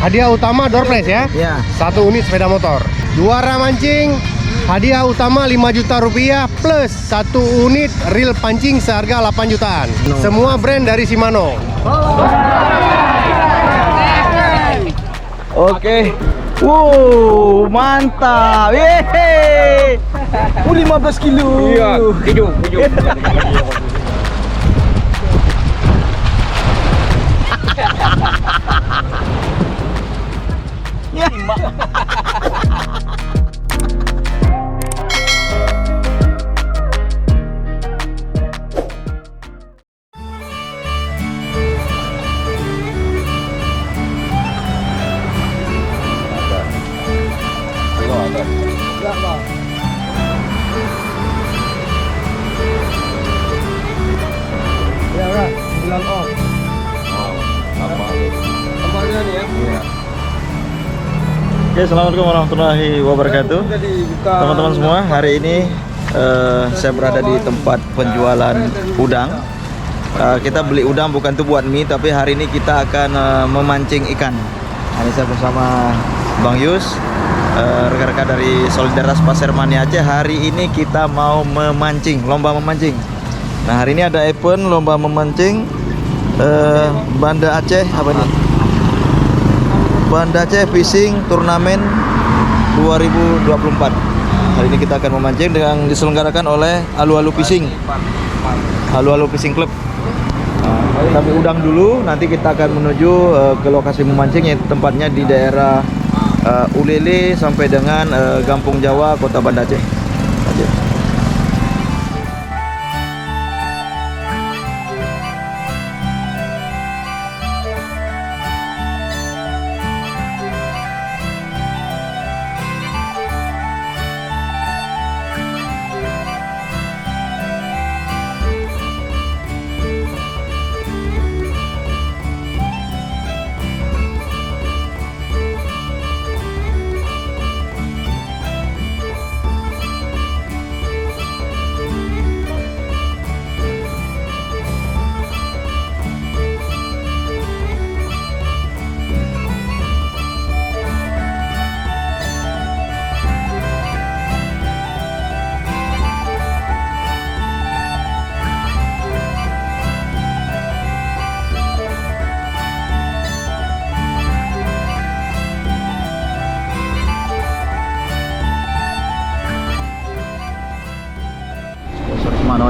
hadiah utama door prize ya. Ya. 1 unit sepeda motor. Juara mancing hadiah utama 5 juta rupiah plus 1 unit reel pancing seharga 8 jutaan. Semua brand dari Shimano. Oke. Wow, mantap. Yeay. 15 kilo. Iya, hijau. Ya. Ya udah, bilang off. Kabarnya nih ya. Oke, assalamualaikum warahmatullahi wabarakatuh. Teman-teman semua, hari ini saya berada di tempat penjualan udang. Kita beli udang bukan tuh buat mie, tapi hari ini kita akan memancing ikan. Ini saya bersama Bang Yus, rekan-rekan dari Solidaritas Pasir Mani Aceh. Hari ini kita mau memancing, lomba memancing. Nah, hari ini ada event lomba memancing Banda Aceh apa nih? Banda Aceh Fishing Turnamen 2024. Hari ini kita akan memancing dengan diselenggarakan oleh Alu-Alu Fishing. Alu-Alu Fishing Club. Kami udang dulu, nanti kita akan menuju ke lokasi memancing yang tempatnya di daerah Ulele sampai dengan Gampung Jawa, Kota Banda Aceh.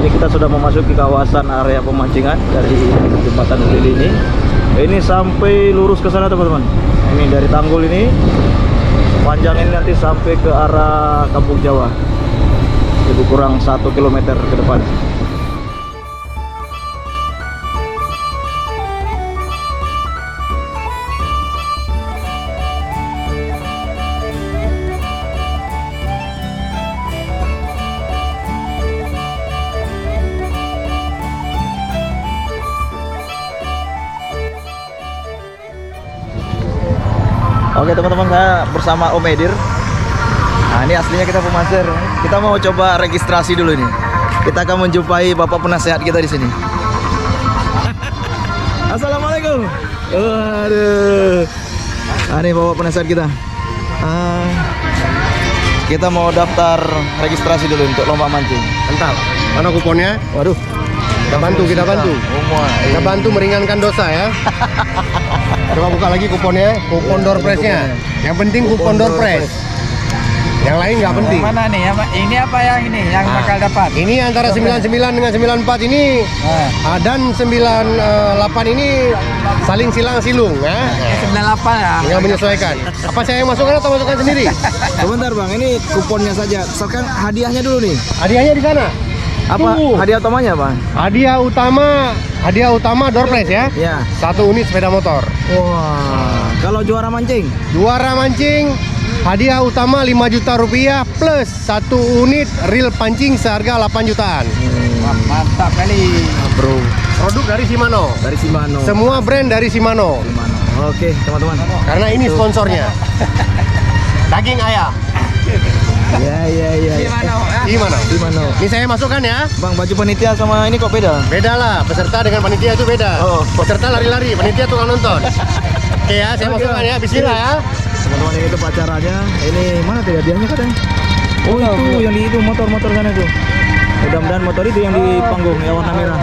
Ini kita sudah memasuki kawasan area pemancingan dari jembatan Ulili ini. Ini sampai lurus ke sana teman-teman. Ini dari Tanggul ini panjang ini nanti sampai ke arah Kampung Jawa. Lebih kurang 1 km ke depan. Oke teman-teman, saya bersama Om Edir. Nah, ini aslinya kita pemancing. Kita mau coba registrasi dulu nih. Kita akan menjumpai Bapak penasehat kita di sini. Assalamualaikum. Waduh. Nah, ini Bapak penasehat kita. Kita mau daftar registrasi dulu untuk lomba mancing. Mantap. Mana kuponnya? Waduh. Kita bantu. Kita bantu meringankan dosa ya. Coba buka lagi kuponnya, kupon door prize-nya. Yang penting kupon door prize. Yang lain nggak penting. Mana nih? Ini apa yang ini yang bakal dapat? Ini antara 99 dengan 94 ini dan 98 ini saling silang silung ya. 98 ya. Tinggal menyesuaikan. Apa saya yang masukkan atau masukkan sendiri? Sebentar Bang, ini kuponnya saja. Sekarang hadiahnya dulu nih. Hadiahnya di sana. Apa Tunggu. hadiah utamanya Bang? Hadiah utama door prize ya. Ya. 1 unit sepeda motor. Wah, kalau juara mancing? Juara mancing hadiah utama 5 juta rupiah plus 1 unit reel pancing seharga 8 jutaan. Wah, mantap kali. Bro, Produk dari Shimano. dari Shimano. Semua brand dari Shimano. Oke, teman-teman. Karena ini sponsornya. Daging ayam. Ya. Gimana? Shimano. Ini saya masukkan ya. Bang, baju panitia sama ini kok beda? Beda lah, peserta dengan panitia itu beda. Oh. Peserta lari-lari, panitia tukang nonton. Oke ya, saya masukkan ya. Bismillah ya. Teman-teman, ini tempat acaranya. Ini mana tuh hadiahnya katanya? Oh itu yang di itu motor-motor sana tuh. Mudah-mudahan motor itu yang di panggung yang warna merah.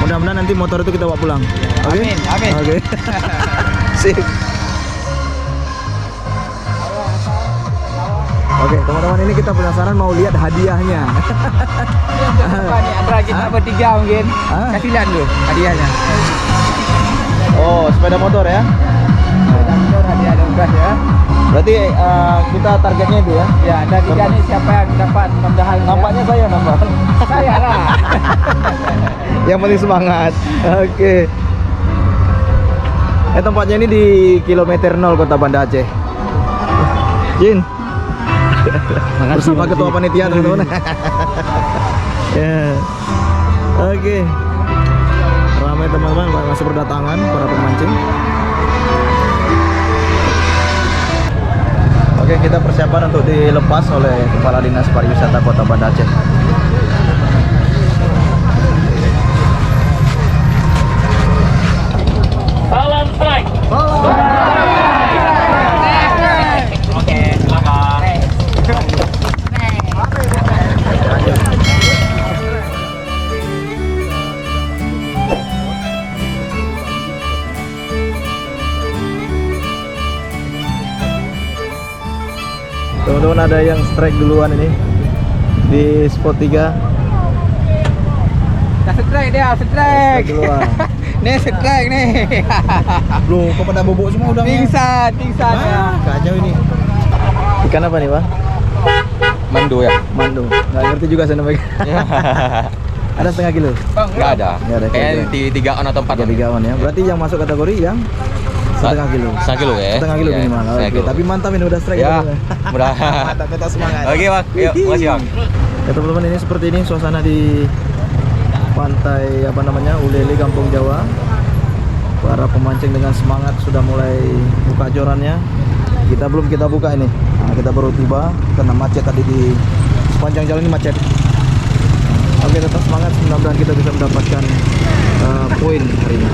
Mudah-mudahan nanti motor itu kita bawa pulang. Oke? Amin, amin. Oke. Sip. Oke, teman-teman, ini kita penasaran mau lihat hadiahnya. Antara kita bertiga mungkin. Hah? Kasih lihat dulu hadiahnya. Oh, sepeda motor ya? Hadiah dompet ya. Berarti kita targetnya itu ya? Ya, ada tiga nih siapa yang dapat mudah-mudahan. Nampaknya saya nambah. Saya lah. Yang penting semangat. Oke. Tempatnya ini di kilometer 0 Kota Banda Aceh. Jin. Bersama ketua panitia teman-teman. Ya. Oke. Ramai teman-teman masih berdatangan para pemancing. Oke, kita persiapan untuk dilepas oleh Kepala Dinas Pariwisata Kota Banda Aceh. Salam strike. Oke, silakan. Teman-teman, ada yang strike duluan ini di spot 3. Dah strike dia, strike. Duluan. Nih strike nih. Belum kepada bobok semua udangnya. Pingsan ya. Kacau ini. Ikan apa nih, Pak? Mandu ya? Mandu. Nggak ngerti juga saya namanya. Ada setengah kilo. Nggak ada. Nggak ada. Kayak 3 on atau 4 on. 3 on ya. Berarti yang masuk kategori yang setengah kilo. Setengah kilo ya? Setengah kilo Ya, minimal. setengah Oke, kilo. tapi mantap ini udah strike. Ya, mudah. Mantap, tetap semangat. Oke Bang, yuk, makasih Bang. Ya teman-teman, ini seperti ini suasana di pantai apa namanya Ulele, Kampung Jawa. Para pemancing dengan semangat sudah mulai buka jorannya. Kita belum kita buka ini. Nah, kita baru tiba karena macet tadi di sepanjang jalan ini macet. Oke, tetap semangat. Mudah-mudahan kita bisa mendapatkan poin hari ini.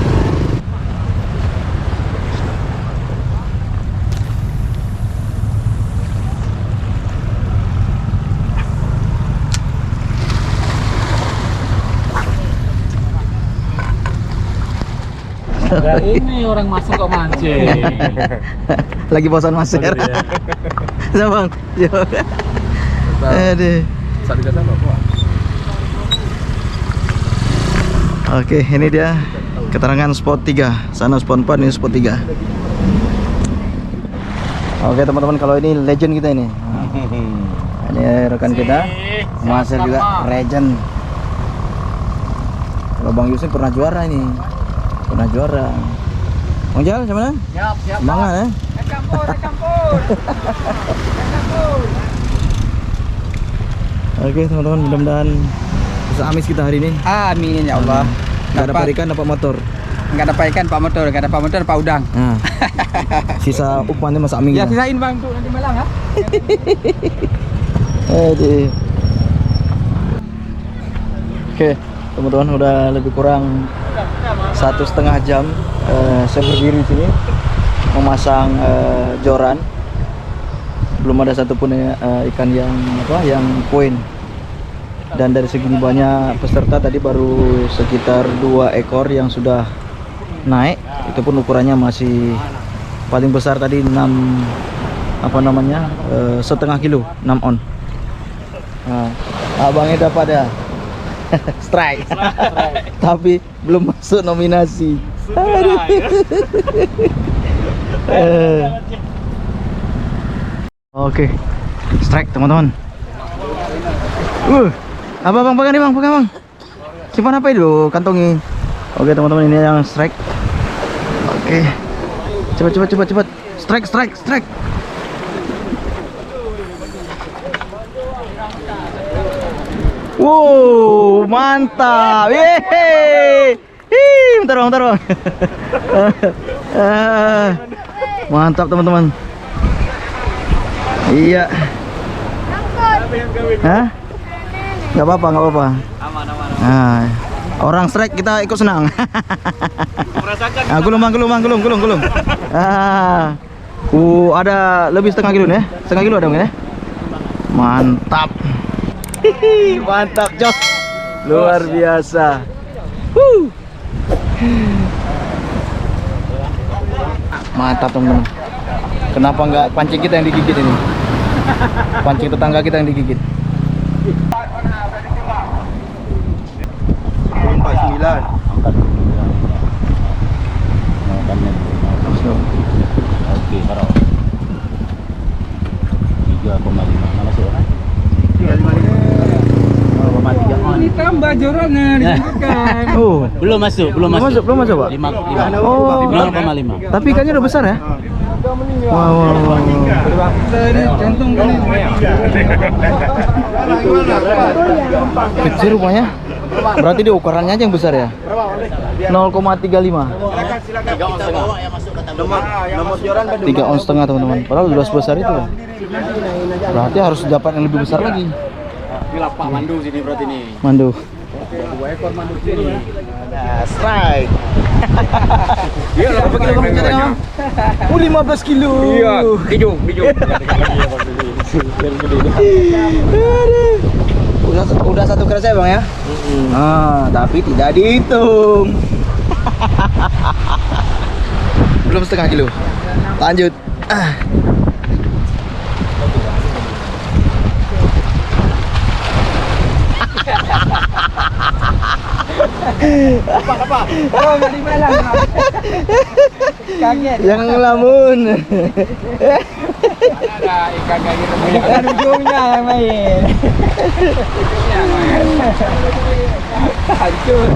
Nah, ini orang masuk kok mancing. Lagi bosan maser. Sama Bang. Aduh. Oke, ini dia keterangan spot 3. Sana spot 4, ini spot 3. Oke teman-teman, kalau ini legend kita ini. Ini rekan kita, Maser juga legend. Kalau Bang Yusuf pernah juara ini. Pernah juara. Bang Jal, gimana? Siap. Semangat ya? Campur. Oke teman-teman, mudah-mudahan bisa amis kita hari ini. Amin ya Allah. Nggak dapat ikan, dapat motor. Enggak dapat ikan Pak Motor, enggak dapat motor Pak Udang. Nah, sisa umpannya masak mie. Ya sisain Bang untuk nanti malam ya. Aduh. Oke teman-teman, udah lebih kurang 1,5 jam saya berdiri di sini memasang joran. Belum ada satupun ikan yang poin. Dan dari segini banyak peserta tadi baru sekitar 2 ekor yang sudah naik. Itu pun ukurannya masih paling besar tadi 6 setengah kilo, 6 on. Nah, abangnya dapat ya. Strike. Tapi belum masuk nominasi. Oke. Strike teman-teman. Apa Bang, pegang nih Bang, pegang Bang. Simpan apa itu? Kantongi. Oke teman-teman, ini yang strike. Oke. Cepat. Strike. Wow, mantap. Yeay. Bentar bang. Mantap teman-teman. Iya. Hah? Nggak apa-apa. Aman. Nah, Orang strike kita ikut senang. Gulung bang, gulung. Ada lebih setengah kilo nih ya? Setengah kilo ada mungkin ya? Mantap. Mantap Jos. Luar biasa. Mantap teman-teman. Kenapa nggak pancing kita yang digigit ini? Pancing tetangga kita yang digigit. Oh, ini tambah jorannya disebutkan. Belum masuk, Belum masuk Pak? 5,5. Oh, 0,5. tapi ikannya udah besar ya? Wow. Ini cantumkan ini. Kecil rupanya. Berarti di ukurannya aja yang besar ya? 0,35. 3 ons setengah teman-teman. Padahal udah sebesar itu. Berarti harus dapat yang lebih besar lagi. Pak Mandu sini berarti nih. Mandu. 2 ekor mandu sini. Strike. Iya, berapa kilo kamu katanya? 15 kilo. Iya, hijau. Udah 1 keras ya bang ya? Tapi tidak dihitung. Belum setengah kilo. Lanjut. Apa? Oh, nggak dimalang. Kaget. Yang ngelamun. Ada ikan kayak gitu. Bukan ujungnya yang main. Hancur.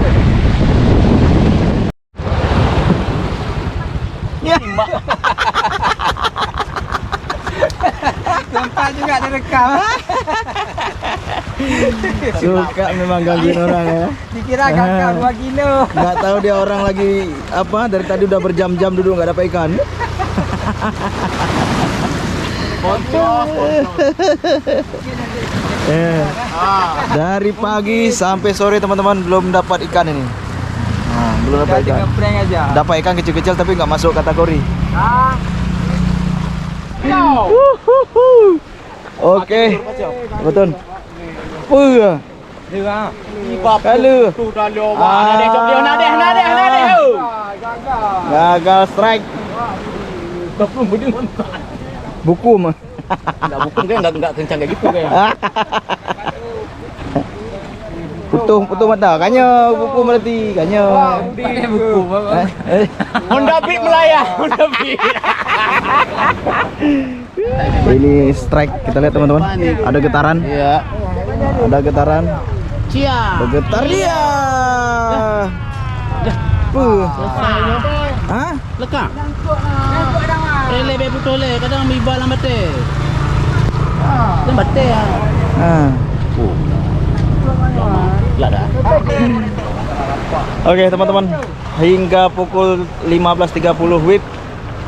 Sempat juga direkam. Suka memang gangguin orang ya. Dikira kakak 2 kilo. Nggak tahu dia orang lagi apa, dari tadi udah berjam-jam duduk nggak dapat ikan. Dari pagi sampai sore teman-teman belum dapat ikan ini. Belum dapat ikan. Ngeprank aja. Dapat ikan kecil-kecil tapi nggak masuk kategori. Oke, betul. Kalau gagal strike. Buku mah. Enggak bukan kan enggak kencang kayak gitu kayak. Putung mata. Kanyo buku berarti. Kanyo. Pakai buku. Honda Beat melayang, Honda Beat. Ini strike, kita lihat teman-teman. Ada getaran. Iya. Ada getaran. Cia. Ada getar dia. Hah? Lekak. Lebih betul le, kadang biba lambat teh. Lambat teh ya. Lah dah. Oke teman-teman, hingga pukul 15.30 WIB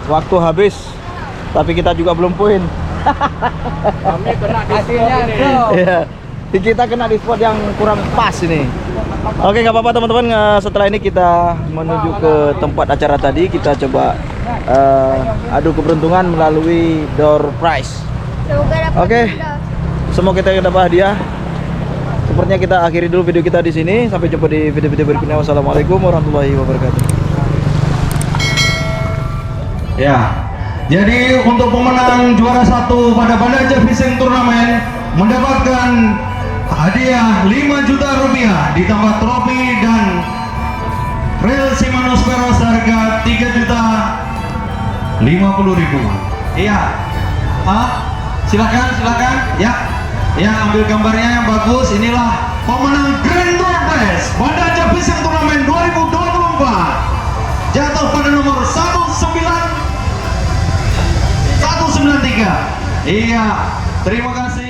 waktu habis, tapi kita juga belum poin. Kami kena Hasilnya Iya, kita kena di spot yang kurang pas ini. Oke, nggak apa-apa teman-teman. Setelah ini kita menuju ke tempat acara tadi. Kita coba adu keberuntungan melalui door prize. Oke, semoga kita dapat hadiah. Sepertinya kita akhiri dulu video kita di sini. Sampai jumpa di video-video berikutnya. Wassalamualaikum warahmatullahi wabarakatuh. Ya, jadi untuk pemenang juara 1 pada Banda Aceh Fishing Turnamen mendapatkan hadiah 5 juta rupiah ditambah trofi dan reel Shimano Spearo seharga 3 juta 50.000. Iya, silakan ya ambil gambarnya yang bagus. Inilah pemenang Grand Door Prize Banda Aceh Fishing Turnamen 2024 jatuh pada nomor 193. Iya, terima kasih.